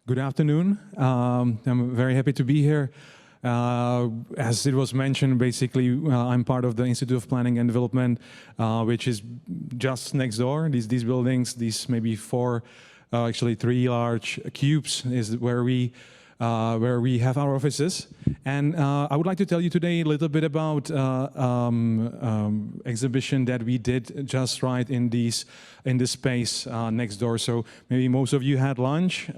Good afternoon. I'm very happy to be here. As it was mentioned, basically, I'm part of the Institute of Planning and Development, which is just next door. These buildings, these maybe actually three large cubes, is where we have our offices. And I would like to tell you today a little bit about exhibition that we did just right in this space next door. So maybe most of you had lunch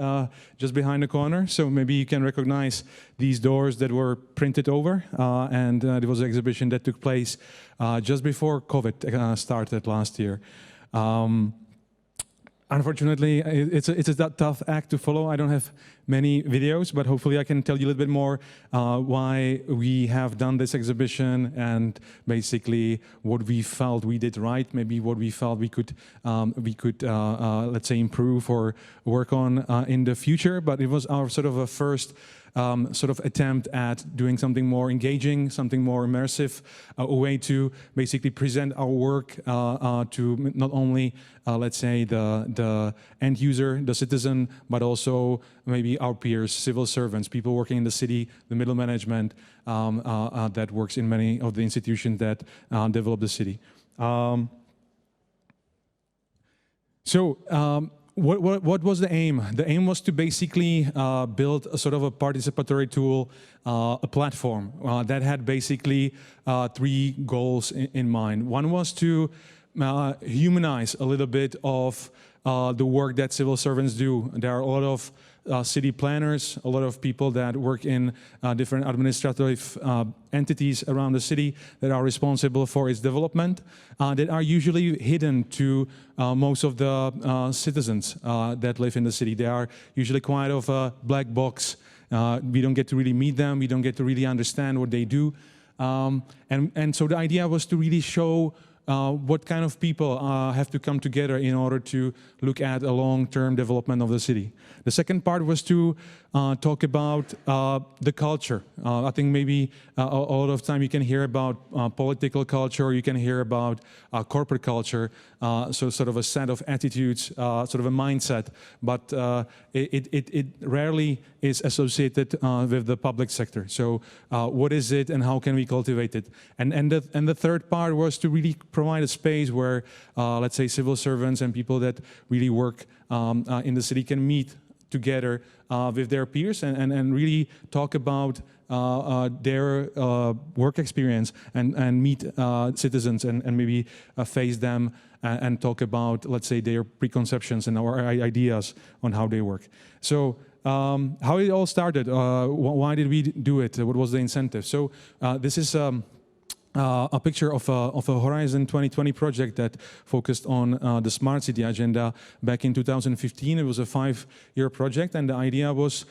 just behind the corner. So maybe you can recognize these doors that were printed over. And it was an exhibition that took place just before COVID started last year. Unfortunately, it's a tough act to follow. I don't have many videos, but hopefully I can tell you a little bit more why we have done this exhibition and basically what we felt we did right, maybe what we felt we could let's say improve or work on in the future. But it was our sort of a first attempt at doing something more engaging, something more immersive, a way to basically present our work to not only, let's say, the end user, the citizen, but also maybe our peers, civil servants, people working in the city, the middle management that works in many of the institutions that develop the city. What was the aim? The aim was to basically build a sort of a participatory tool, a platform that had basically three goals in mind. One was to humanize a little bit of the work that civil servants do. There are a lot of city planners, a lot of people that work in different administrative entities around the city that are responsible for its development, that are usually hidden to most of the citizens that live in the city. They are usually quite of a black box. We don't get to really meet them. We don't get to really understand what they do. And so the idea was to really show what kind of people have to come together in order to look at a long-term development of the city. The second part was to talk about the culture. I think maybe a lot of time you can hear about political culture, or you can hear about corporate culture, so sort of a set of attitudes, sort of a mindset, but it rarely is associated with the public sector. So what is it and how can we cultivate it? And the third part was to really provide a space where, let's say, civil servants and people that really work in the city can meet together with their peers and really talk about their work experience and meet citizens and maybe face them and talk about, let's say, their preconceptions and our ideas on how they work. So how it all started, why did we do it, what was the incentive? So this is a picture of a Horizon 2020 project that focused on the smart city agenda back in 2015. It was a 5-year project, and the idea was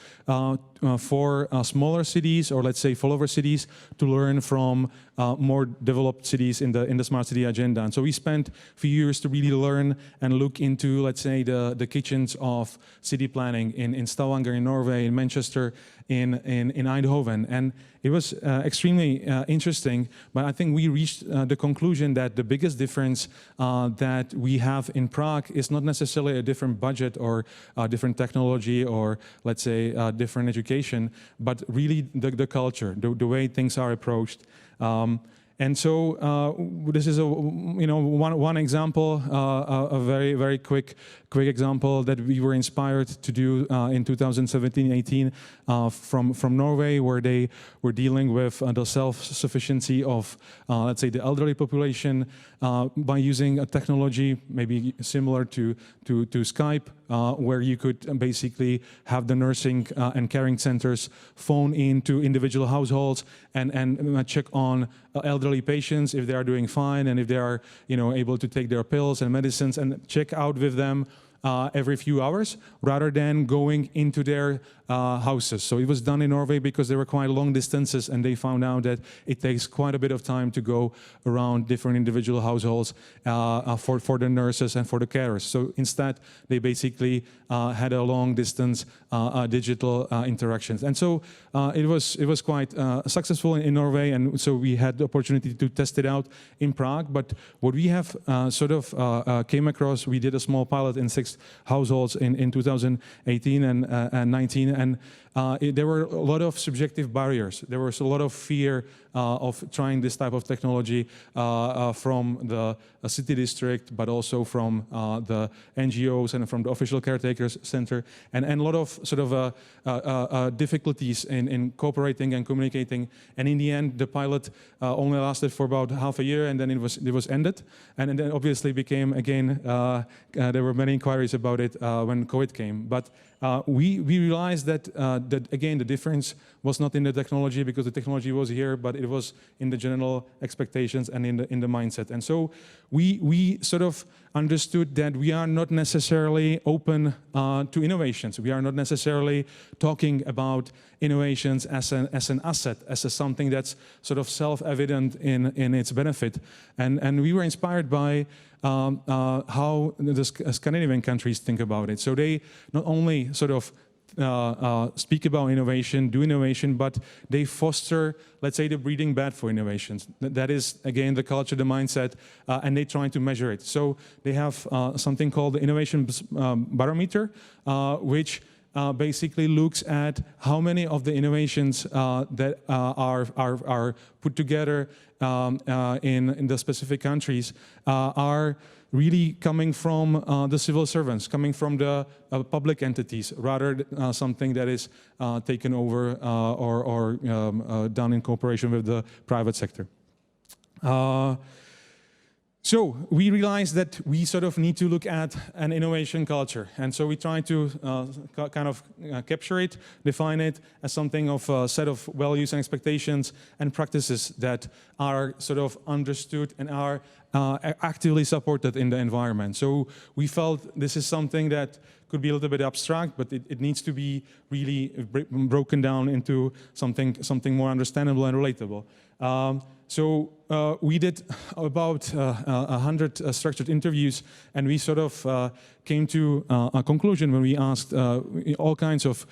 for smaller cities, or let's say follower cities, to learn from more developed cities in the smart city agenda. And so we spent a few years to really learn and look into, let's say, the kitchens of city planning in Stavanger, in Norway, in Manchester, in Eindhoven. And it was extremely interesting, but I think we reached the conclusion that the biggest difference that we have in Prague is not necessarily a different budget or a different technology or, let's say, different education, but really the culture, the way things are approached. And so this is one example, a very quick example that we were inspired to do in 2017-18 from Norway, where they were dealing with the self-sufficiency of, let's say, the elderly population by using a technology maybe similar to Skype, where you could basically have the nursing and caring centers phone into individual households and check on elderly patients if they are doing fine and if they are able to take their pills and medicines, and check out with them every few hours, rather than going into their houses. So it was done in Norway because there were quite long distances, and they found out that it takes quite a bit of time to go around different individual households for the nurses and for the carers. So instead, they basically had a long distance digital interactions. And so it was quite successful in Norway, and so we had the opportunity to test it out in Prague. But what we have came across, we did a small pilot in 6 6 households in 2018 and 19, and there were a lot of subjective barriers. There was a lot of fear of trying this type of technology from the city district, but also from the NGOs and from the official caretakers center, and a lot of sort of difficulties in cooperating and communicating. And in the end, the pilot only lasted for about half a year, and then it was ended. And then obviously became again, there were many inquiries about it when COVID came. But we realized that again, the difference was not in the technology, because the technology was here, but it was in the general expectations and in the mindset. And so we sort of understood that we are not necessarily open to innovations. We are not necessarily talking about innovations as an asset, as something that's sort of self-evident in its benefit. And we were inspired by how the Scandinavian countries think about it. So they not only sort of speak about innovation, do innovation, but they foster, let's say, the breeding bed for innovations. That is, again, the culture, the mindset, and they try to measure it. So they have something called the Innovation Barometer, which basically looks at how many of the innovations that are put together in the specific countries are really coming from the civil servants, coming from the public entities, rather something that is taken over or done in cooperation with the private sector. So we realized that we sort of need to look at an innovation culture, and so we try to kind of capture it, define it as something of a set of values and expectations and practices that are sort of understood and are actively supported in the environment. So we felt this is something that could be a little bit abstract, but it needs to be really broken down into something more understandable and relatable. So we did about 100 structured interviews, and we sort of came to a conclusion when we asked all kinds of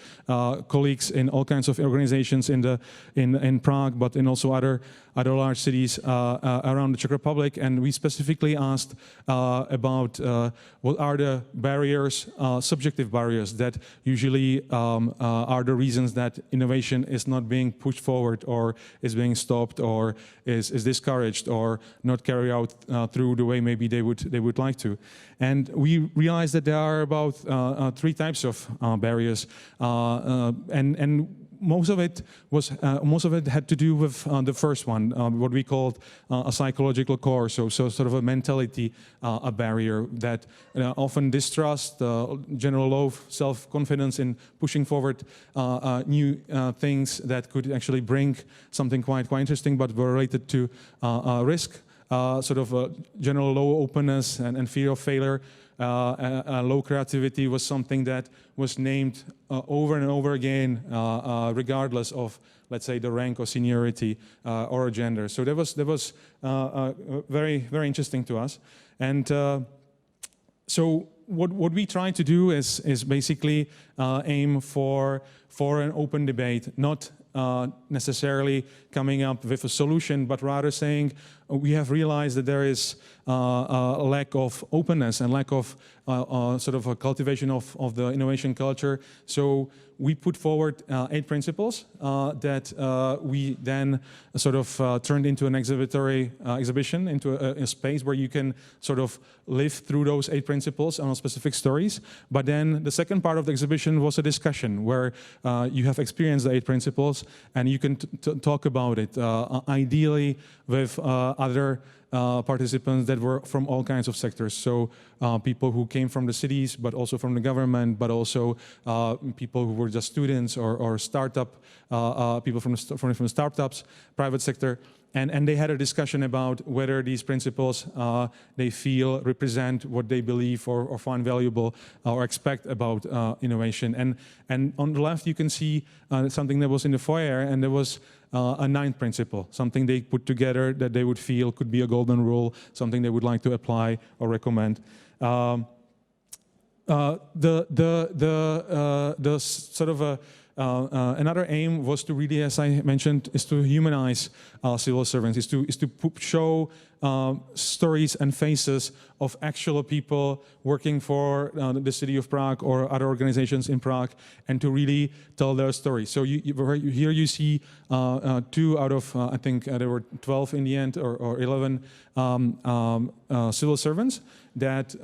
colleagues in all kinds of organizations in Prague, but in also other large cities around the Czech Republic, and we specifically asked about what are the barriers, subjective barriers, that usually are the reasons that innovation is not being pushed forward or is being stopped or is discouraged or not carried out through the way maybe they would like to. And we realized that there are about 3 types of barriers, and most of it had to do with the first one, what we called a psychological core, so sort of a mentality, a barrier that often distrust, general low self-confidence in pushing forward new things that could actually bring something quite interesting, but were related to risk, sort of a general low openness and fear of failure. Low creativity was something that was named over and over again, regardless of, let's say, the rank or seniority or gender. So that was very interesting to us. And so what we try to do is basically aim for an open debate, not necessarily coming up with a solution, but rather saying we have realized that there is a lack of openness and lack of sort of a cultivation of the innovation culture. So we put forward 8 principles that we then sort of turned into an exhibition, into a space where you can sort of live through those 8 principles on specific stories. But then the second part of the exhibition was a discussion where you have experienced the 8 principles and you can talk about it, ideally with other participants that were from all kinds of sectors. So people who came from the cities, but also from the government, but also people who were just students or startup, people from startups, private sector. And they had a discussion about whether these principles they feel represent what they believe or find valuable or expect about innovation. And on the left you can see something that was in the foyer, and there was a 9th principle, something they put together that they would feel could be a golden rule, something they would like to apply or recommend. The sort of another aim was to really, as I mentioned, is to humanize civil servants, is to show stories and faces of actual people working for the city of Prague or other organizations in Prague, and to really tell their story. So here you see 2 out of, I think there were 12 in the end, or 11 civil servants that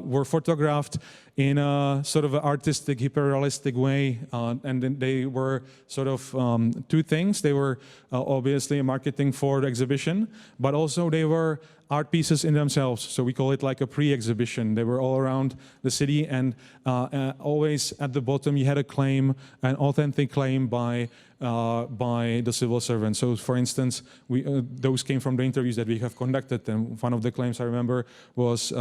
were photographed in a sort of artistic, hyper-realistic way, and then they were sort of 2 things. They were obviously marketing for the exhibition, but also they were art pieces in themselves. So we call it like a pre-exhibition. They were all around the city, and always at the bottom you had a claim, an authentic claim by the civil servant. So, for instance, those came from the interviews that we have conducted, and one of the claims I remember was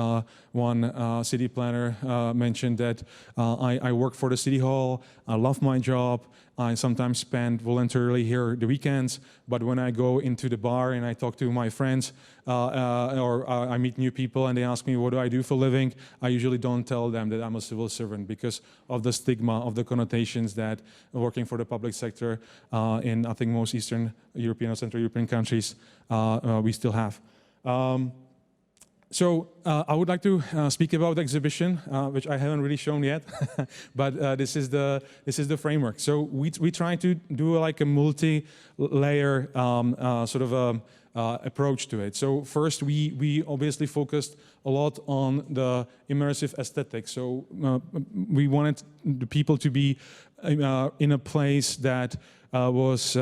one city planner mentioned that I work for the city hall, I love my job, I sometimes spend voluntarily here the weekends, but when I go into the bar and I talk to my friends or I meet new people and they ask me what do I do for a living, I usually don't tell them that I'm a civil servant because of the stigma, of the connotations that working for the public sector in, I think, most Eastern European or Central European countries we still have. So I would like to speak about the exhibition, which I haven't really shown yet, but this is the framework. So we try to do like a multi-layer sort of approach to it. So first, we obviously focused a lot on the immersive aesthetics. So we wanted the people to be in a place that was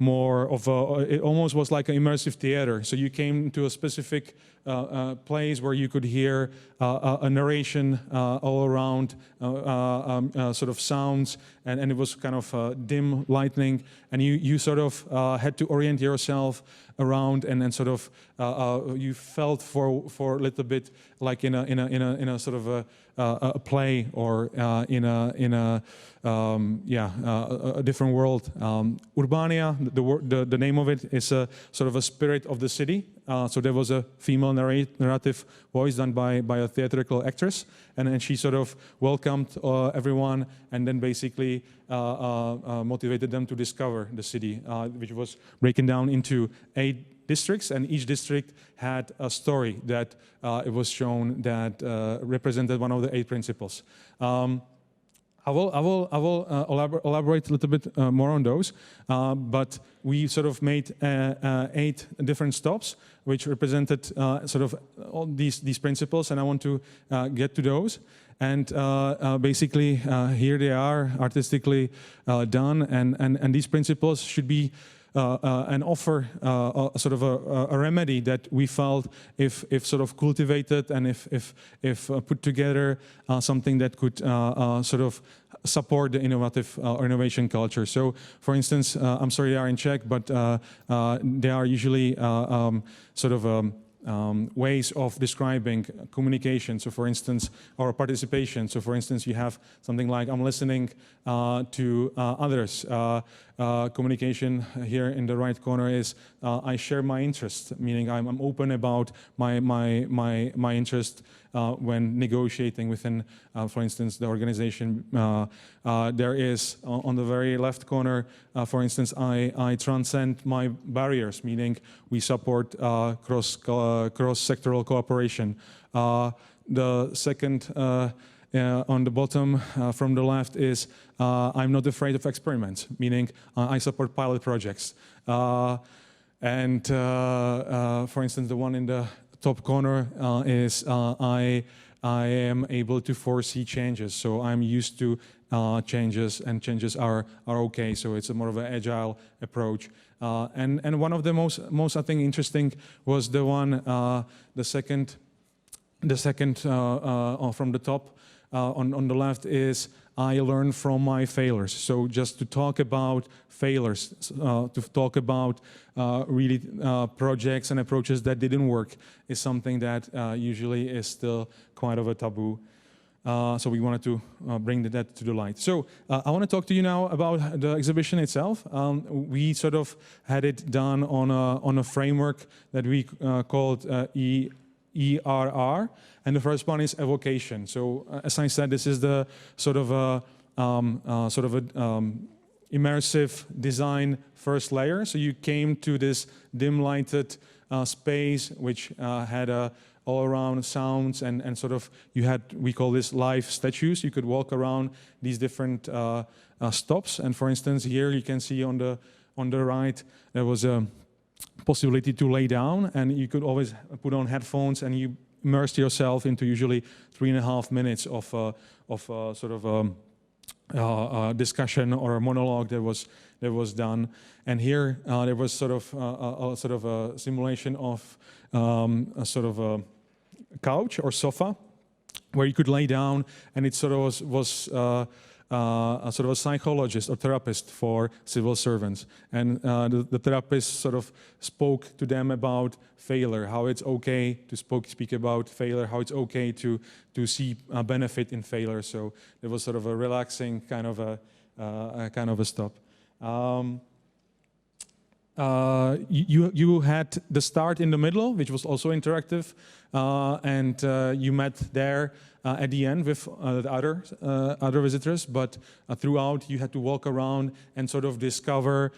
more of a, it almost was like an immersive theater. So you came to a specific place where you could hear a narration all around, sort of sounds, and it was kind of dim lighting, and you sort of had to orient yourself around, and then sort of you felt for a little bit like in a sort of a play, or in a different world. Urbania, the name of it, is a sort of a spirit of the city. So there was a female narrative voice done by a theatrical actress, and then she sort of welcomed everyone, and then basically motivated them to discover the city, which was breaking down into 8 districts, and each district had a story that it was shown that represented one of the 8 principles. I will elaborate a little bit more on those, but we sort of made 8 different stops, which represented sort of all these principles, and I want to get to those. And basically, here they are, artistically done, and these principles should be and offer sort of a remedy that we felt, if sort of cultivated and if put together, something that could sort of support the innovative or innovation culture. So, for instance, I'm sorry they are in Czech, but they are usually sort of ways of describing communication. So, for instance, or participation. So, for instance, you have something like I'm listening to others. Communication here in the right corner is I share my interest, meaning I'm open about my interest when negotiating within, for instance, the organization. There is on the very left corner, for instance, I transcend my barriers, meaning we support cross-sectoral cooperation. The second on the bottom from the left is I'm not afraid of experiments, meaning I support pilot projects. And for instance, the one in the top corner is I am able to foresee changes. So I'm used to changes, and changes are okay. So it's a more of an agile approach. And one of the most I think interesting was the one, the second from the top. On the left is I learn from my failures. So just to talk about failures, to talk about really projects and approaches that didn't work is something that usually is still quite of a taboo. So we wanted to bring that to the light. So I want to talk to you now about the exhibition itself. We sort of had it done on a framework that we called EERR, and the first one is evocation. So as I said, this is the sort of immersive design first layer. So you came to this dim lighted space which had all around sounds and sort of you had, we call this live statues. You could walk around these different stops. And for instance, here you can see on the right there was a possibility to lay down, and you could always put on headphones and you immersed yourself into usually 3.5 minutes of sort of a discussion or a monologue that was done. And here there was sort of a simulation of a sort of a couch or sofa where you could lay down, and it sort of was a sort of a psychologist or therapist for civil servants. And the therapist sort of spoke to them about failure, how it's okay to speak about failure, how it's okay to see a benefit in failure. So it was sort of a relaxing kind of a stop. You had the start in the middle, which was also interactive, and you met there at the end with the other visitors, but throughout you had to walk around and sort of discover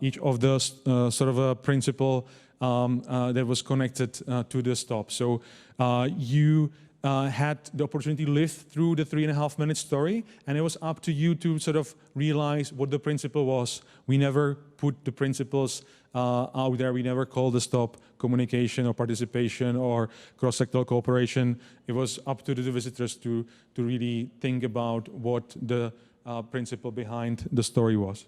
each of the sort of a principle that was connected to the stop. So you had the opportunity to live through the 3.5-minute story, and it was up to you to sort of realize what the principle was. We never put the principles out there. We never called the stop communication or participation or cross-sectoral cooperation. It was up to the visitors to really think about what the principle behind the story was.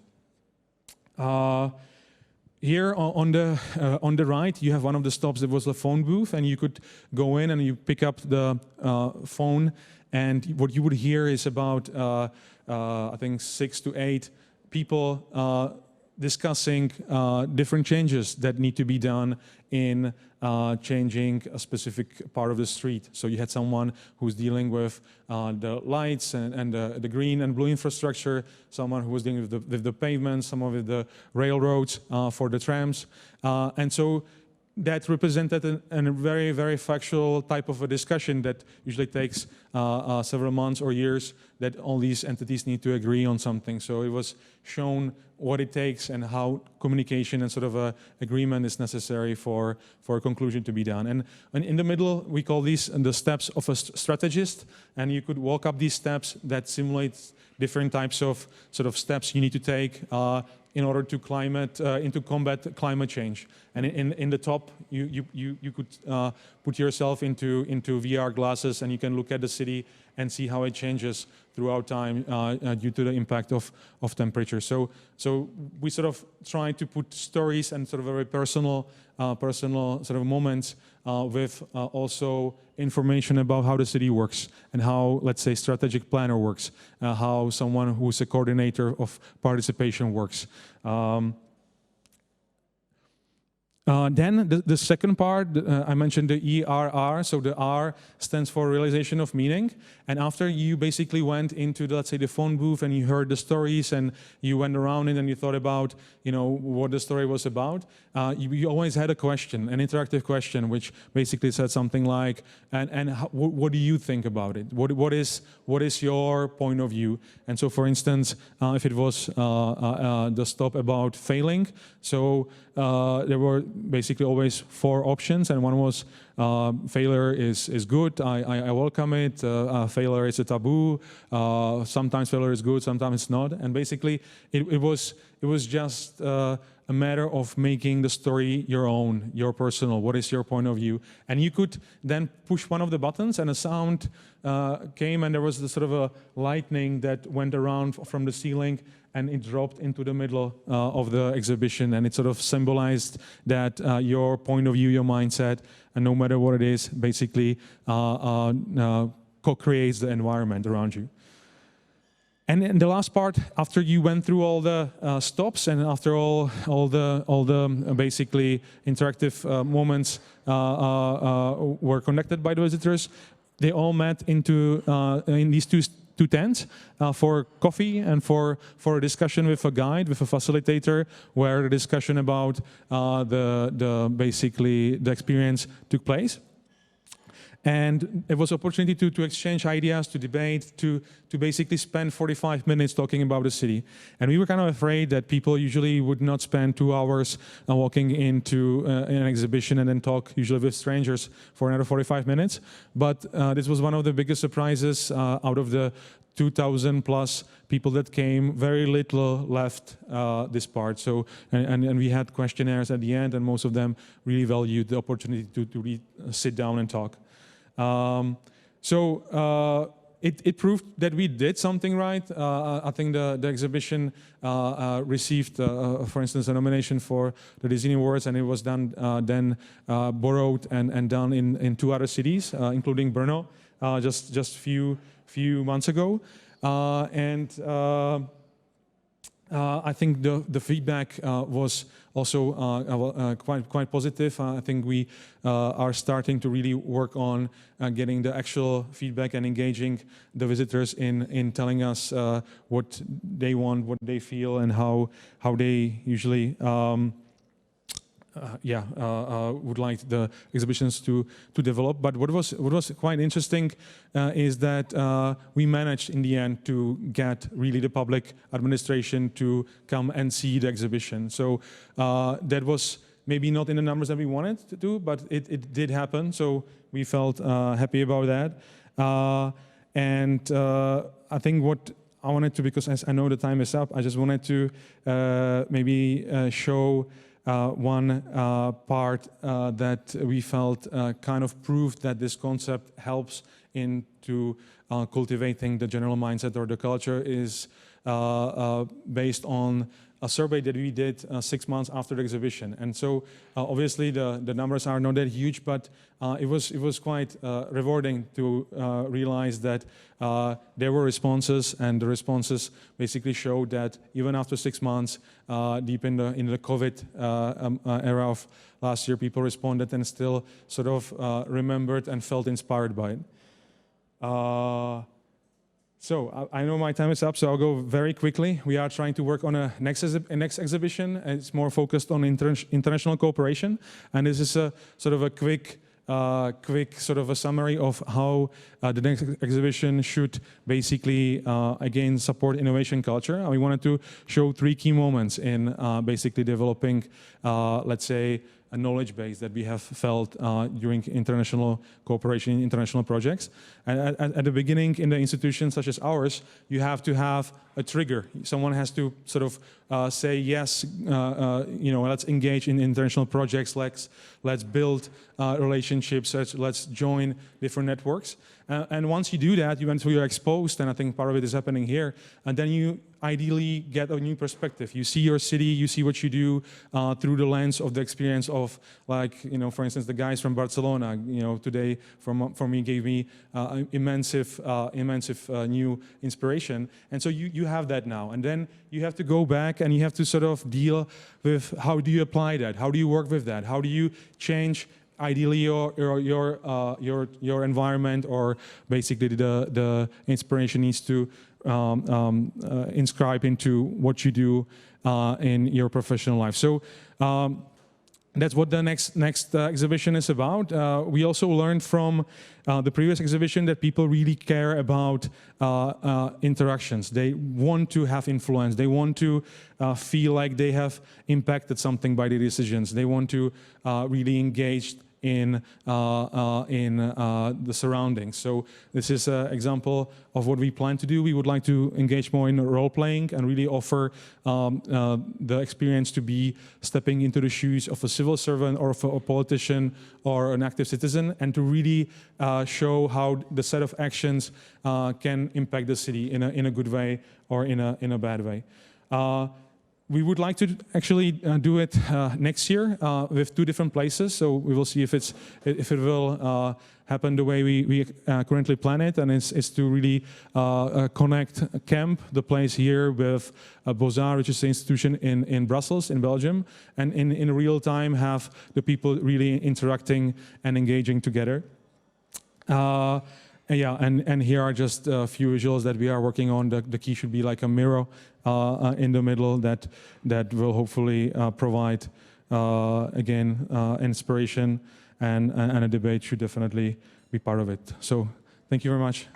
Here on the right, you have one of the stops that was a phone booth, and you could go in and you pick up the phone, and what you would hear is about, I think, 6 to 8 people discussing different changes that need to be done in changing a specific part of the street. So you had someone who's dealing with the lights and the green and blue infrastructure, someone who was dealing with the pavements, someone with the railroads for the trams. And so that represented a very, very factual type of a discussion that usually takes several months or years, that all these entities need to agree on something. So it was shown what it takes and how communication and sort of a agreement is necessary for a conclusion to be done. And in the middle, we call these the steps of a strategist, and you could walk up these steps that simulate different types of sort of steps you need to take in order to combat climate change. And in the top, you could put yourself into VR glasses, and you can look at the city and see how it changes throughout time due to the impact of temperature. So we sort of try to put stories and sort of very personal sort of moments with also information about how the city works and how, let's say, strategic planner works, how someone who's a coordinator of participation works. Then the second part, I mentioned the EERR, so the R stands for realization of meaning. And after you basically went into, let's say, the phone booth and you heard the stories and you went around it and you thought about, what the story was about, you always had a question, an interactive question, which basically said something like, what do you think about it? What is your point of view? And so, for instance, if it was the stop about failing, so there were basically always 4 options, and one was failure is good, I welcome it, failure is a taboo, sometimes failure is good, sometimes it's not, and basically it was just a matter of making the story your own, your personal, what is your point of view, and you could then push one of the buttons and a sound came, and there was this sort of a lightning that went around from the ceiling, and it dropped into the middle of the exhibition, and it sort of symbolized that your point of view, your mindset, and no matter what it is, basically co-creates the environment around you. And in the last part, after you went through all the stops and after all the basically interactive moments were conducted by the visitors, they all met in these two tents for coffee and for a discussion with a guide, with a facilitator, where the discussion about basically the experience took place. And it was an opportunity to exchange ideas, to debate, to basically spend 45 minutes talking about the city. And we were kind of afraid that people usually would not spend 2 hours walking into an exhibition and then talk usually with strangers for another 45 minutes. But this was one of the biggest surprises out of the 2,000 plus people that came. Very little left this part. So, and we had questionnaires at the end, and most of them really valued the opportunity to really sit down and talk. It proved that we did something right. I think the exhibition received, for instance, a nomination for the Dezeen Awards, and it was done then borrowed and done in 2 other cities, including Brno, just few months ago. I think the feedback was also quite positive. I think we are starting to really work on getting the actual feedback and engaging the visitors in telling us what they want, what they feel, and how they usually would like the exhibitions to develop. But what was quite interesting is that we managed in the end to get really the public administration to come and see the exhibition. So that was maybe not in the numbers that we wanted to do, but it did happen. So we felt happy about that. I think what I wanted to, because as I know the time is up, I just wanted to maybe show one part that we felt kind of proved that this concept helps into cultivating the general mindset or the culture is based on a survey that we did 6 months after the exhibition. And so obviously the numbers are not that huge, but it was quite rewarding to realize that there were responses, and the responses basically showed that even after 6 months, deep in the COVID era of last year, people responded and still sort of remembered and felt inspired by it. So I know my time is up, so I'll go very quickly. We are trying to work on a next exhibition. It's more focused on international cooperation, and this is a sort of a quick sort of a summary of how the next exhibition should basically again support innovation culture. We wanted to show 3 key moments in basically developing, let's say, a knowledge base that we have felt during international cooperation, international projects. And at the beginning, in the institutions such as ours, you have to have a trigger. Someone has to sort of say, yes, let's engage in international projects, let's build relationships, let's join different networks. And once you do that, you're exposed, and I think part of it is happening here, and then you ideally get a new perspective. You see your city, you see what you do through the lens of the experience of, like, for instance, the guys from Barcelona, today for me gave me immense new inspiration. And so you have that now, and then you have to go back and you have to sort of deal with how do you apply that, how do you work with that, how do you change ideally your environment, or basically the inspiration needs to inscribe into what you do in your professional life. So that's what the next exhibition is about. We also learned from the previous exhibition that people really care about interactions. They want to have influence. They want to feel like they have impacted something by their decisions. They want to really engage in the surroundings. So this is an example of what we plan to do. We would like to engage more in role-playing and really offer the experience to be stepping into the shoes of a civil servant or of a politician or an active citizen, and to really show how the set of actions can impact the city in a good way or in a bad way. We would like to actually do it next year with 2 different places. So we will see if it will happen the way we currently plan it, and it's to really connect CAMP, the place here, with Beaux-Arts, which is the institution in Brussels, in Belgium, and in real time have the people really interacting and engaging together. And here are just a few visuals that we are working on. The key should be like a mirror in the middle that will hopefully provide again, inspiration and a debate should definitely be part of it. So thank you very much.